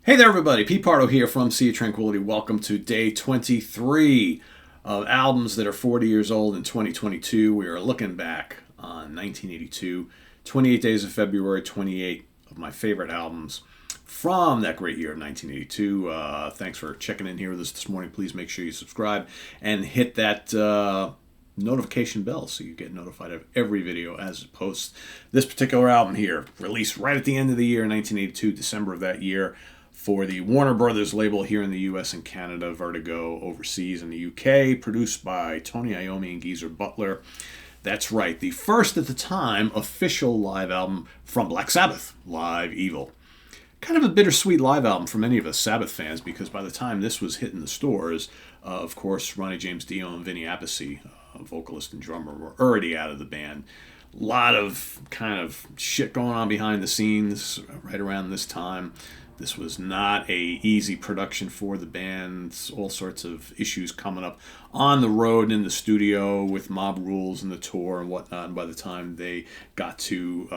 Hey there, everybody. Pete Pardo here from Sea of Tranquility. Welcome to day 23 of albums that are 40 years old in 2022. We are looking back on 1982, 28 days of February, 28 of my favorite albums from that great year of 1982. Thanks for checking in here with us this morning. Please make sure you subscribe and hit that notification bell so you get notified of every video as it posts. This particular album here, released right at the end of the year, 1982, December of that year, for the Warner Brothers label here in the US and Canada, Vertigo overseas in the UK, produced by Tony Iommi and Geezer Butler. That's right, the first at the time official live album from Black Sabbath, Live Evil. Kind of a bittersweet live album for many of us Sabbath fans, because by the time this was hitting the stores, of course, Ronnie James Dio and Vinny Appice, vocalist and drummer, were already out of the band. A lot of kind of shit going on behind the scenes right around this time. This was not a easy production for the band. All sorts of issues coming up on the road, in the studio, with Mob Rules and the tour and whatnot. And by the time they got to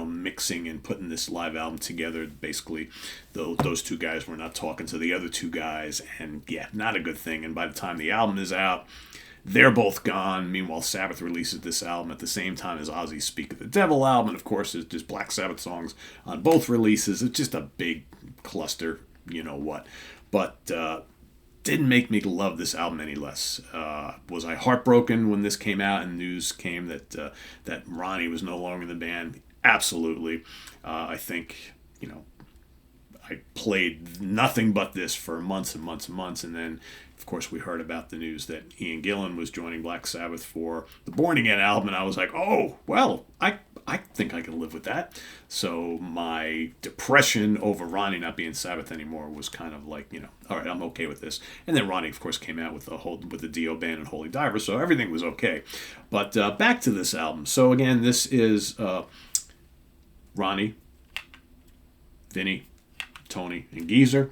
mixing and putting this live album together, basically those two guys were not talking to the other two guys, and yeah, not a good thing. And by the time the album is out, they're both gone. Meanwhile, Sabbath releases this album at the same time as Ozzy's Speak of the Devil album. And of course, there's just Black Sabbath songs on both releases. It's just a big cluster, you know what. But didn't make me love this album any less. Was I heartbroken when this came out and news came that Ronnie was no longer in the band? Absolutely. I think, I played nothing but this for months and months and months, and then, of course, we heard about the news that Ian Gillan was joining Black Sabbath for the Born Again album, and I was like, oh, well, I think I can live with that. So my depression over Ronnie not being Sabbath anymore was kind of like, all right, I'm okay with this. And then Ronnie, of course, came out with the Dio band and Holy Diver, so everything was okay. But back to this album. So again, this is Ronnie, Vinny, Tony, and Geezer,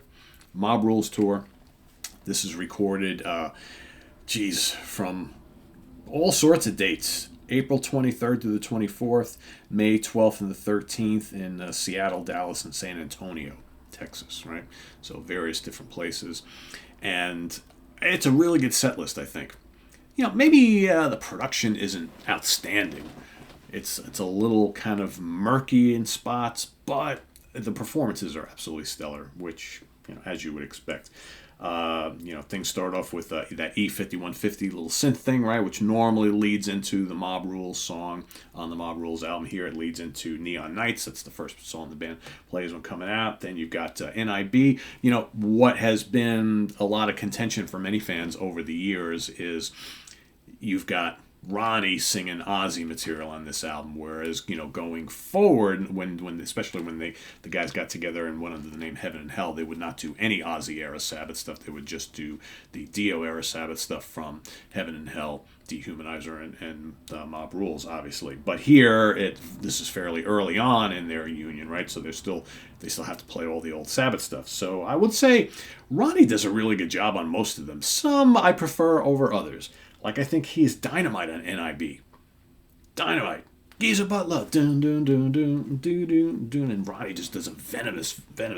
Mob Rules tour. This is recorded, from all sorts of dates. April 23rd through the 24th, May 12th and the 13th in Seattle, Dallas, and San Antonio, Texas, right? So various different places. And it's a really good set list, I think. Maybe the production isn't outstanding. It's a little kind of murky in spots, but the performances are absolutely stellar, which, as you would expect. Things start off with that E5150 little synth thing, right, which normally leads into the Mob Rules song on the Mob Rules album. Here it leads into Neon Nights. That's the first song the band plays when coming out. Then you've got NIB. What has been a lot of contention for many fans over the years is you've got Ronnie singing Ozzy material on this album, whereas going forward, especially when the guys got together and went under the name Heaven and Hell, they would not do any Ozzy era Sabbath stuff. They would just do the Dio era Sabbath stuff from Heaven and Hell, Dehumanizer, and Mob Rules, obviously. But here, this is fairly early on in their union, right? So they still have to play all the old Sabbath stuff. So I would say Ronnie does a really good job on most of them. Some I prefer over others. Like, I think he's dynamite on NIB. Dynamite. Geezer Butler. Dun, dun, dun, dun, dun, dun, dun. And Ronnie just does a venomous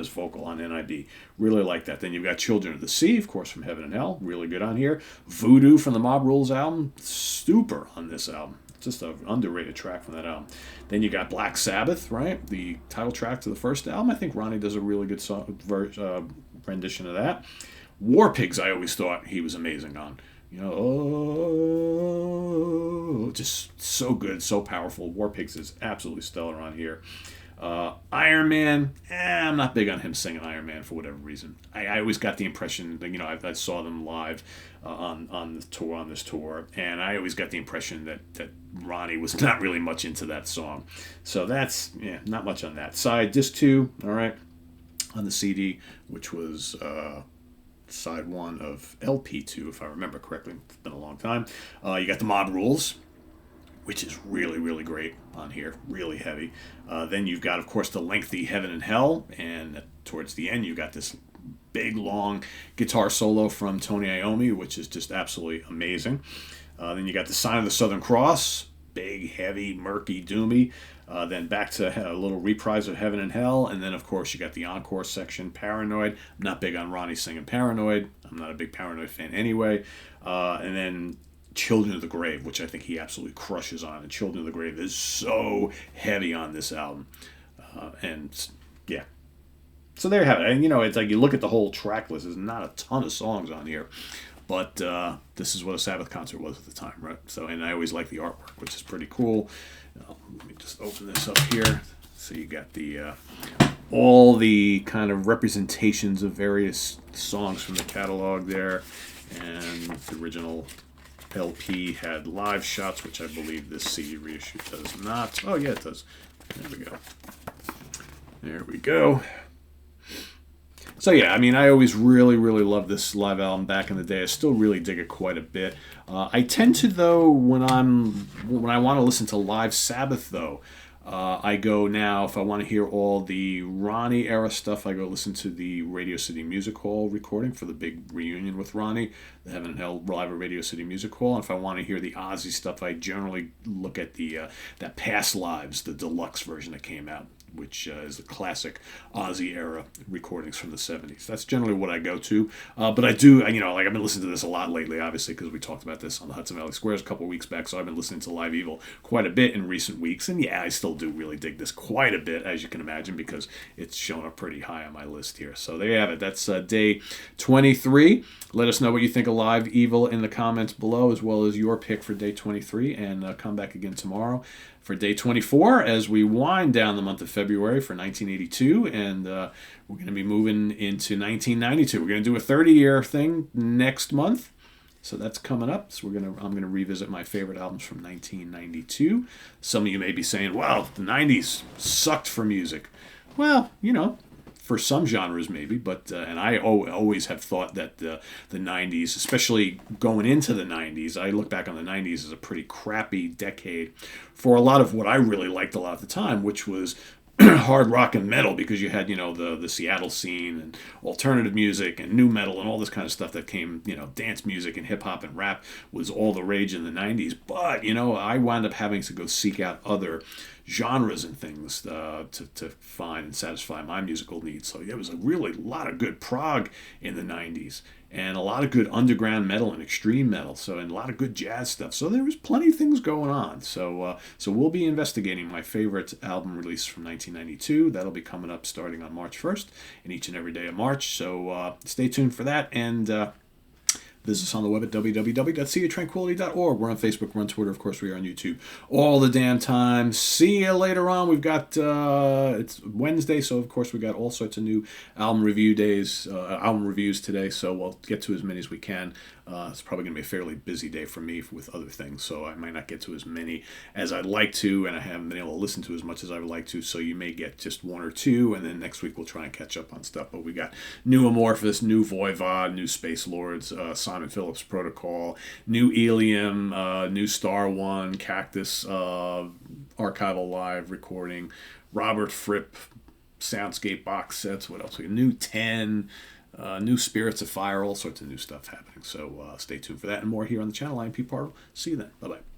vocal on NIB. Really like that. Then you've got Children of the Sea, of course, from Heaven and Hell. Really good on here. Voodoo from the Mob Rules album. Super on this album. Just an underrated track from that album. Then you got Black Sabbath, right? The title track to the first album. I think Ronnie does a really good rendition of that. War Pigs, I always thought he was amazing on. Just so good, so powerful. War Pigs is absolutely stellar on here. Iron Man, I'm not big on him singing Iron Man for whatever reason. I always got the impression that, I saw them live on this tour, and I always got the impression that Ronnie was not really much into that song. So that's, not much on that side. Disc 2, all right, on the CD, which was side 1 of LP2, if I remember correctly. It's been a long time. You got the Mob Rules, which is really, really great on here. Really heavy. Then you've got, of course, the lengthy Heaven and Hell, and towards the end, you've got this big, long guitar solo from Tony Iommi, which is just absolutely amazing. Then you got the Sign of the Southern Cross, big, heavy, murky, doomy. Then back to a little reprise of Heaven and Hell. And then, of course, you got the encore section, Paranoid. I'm not big on Ronnie singing Paranoid. I'm not a big Paranoid fan anyway. And then Children of the Grave, which I think he absolutely crushes on. And Children of the Grave is so heavy on this album. And yeah. So there you have it. And, it's like you look at the whole track list, there's not a ton of songs on here. But this is what a Sabbath concert was at the time, right? So, and I always like the artwork, which is pretty cool. Let me just open this up here. So you got the all the kind of representations of various songs from the catalog there, and the original LP had live shots, which I believe this CD reissue does not. Oh yeah, it does. There we go. There we go. So yeah, I mean, I always really, really loved this live album back in the day. I still really dig it quite a bit. I tend to, though, when I want to listen to live Sabbath, though, I go now, if I want to hear all the Ronnie era stuff, I go listen to the Radio City Music Hall recording for the big reunion with Ronnie, the Heaven and Hell live at Radio City Music Hall. And if I want to hear the Ozzy stuff, I generally look at the that Past Lives, the deluxe version that came out, which is the classic Ozzy era recordings from the 70s. That's generally what I go to. But I do, like I've been listening to this a lot lately, obviously, because we talked about this on the Hudson Valley Squares a couple weeks back. So I've been listening to Live Evil quite a bit in recent weeks. And yeah, I still do really dig this quite a bit, as you can imagine, because it's shown up pretty high on my list here. So there you have it. That's day 23. Let us know what you think of Live Evil in the comments below, as well as your pick for day 23. And come back again tomorrow for day 24 as we wind down the month of February for 1982, and we're going to be moving into 1992. We're going to do a 30-year thing next month, so that's coming up. So I'm going to revisit my favorite albums from 1992. Some of you may be saying, "Wow, the 90s sucked for music." Well, for some genres maybe, but and I always have thought that the 90s, especially going into the 90s, I look back on the 90s as a pretty crappy decade for a lot of what I really liked a lot at the time, which was hard rock and metal, because you had the Seattle scene and alternative music and new metal and all this kind of stuff that came, dance music and hip hop and rap was all the rage in the 90s. But I wound up having to go seek out other genres and things to find and satisfy my musical needs. So there was a lot of good prog in the 90s, and a lot of good underground metal and extreme metal, and a lot of good jazz stuff. So there was plenty of things going on. So we'll be investigating my favorite album release from 1992. That'll be coming up starting on March 1st and each and every day of March. So stay tuned for that, and visit us on the web at www.seaoftranquility.org. We're on Facebook, we're on Twitter, of course, we are on YouTube all the damn time. See you later on. We've got, it's Wednesday, so of course we got all sorts of new album reviews today, so we'll get to as many as we can. It's probably going to be a fairly busy day for me with other things, so I might not get to as many as I'd like to, and I haven't been able to listen to as much as I would like to, so you may get just one or two, and then next week we'll try and catch up on stuff. But we got new Amorphous, new Voivod, new Space Lords, Simon Phillips Protocol, new Elium, new Star One, Cactus, Archival Live recording, Robert Fripp Soundscape box sets. What else? We got new 10. New Spirits of Fire, all sorts of new stuff happening. So stay tuned for that and more here on the channel. I'm Pete Pardo. See you then. Bye-bye.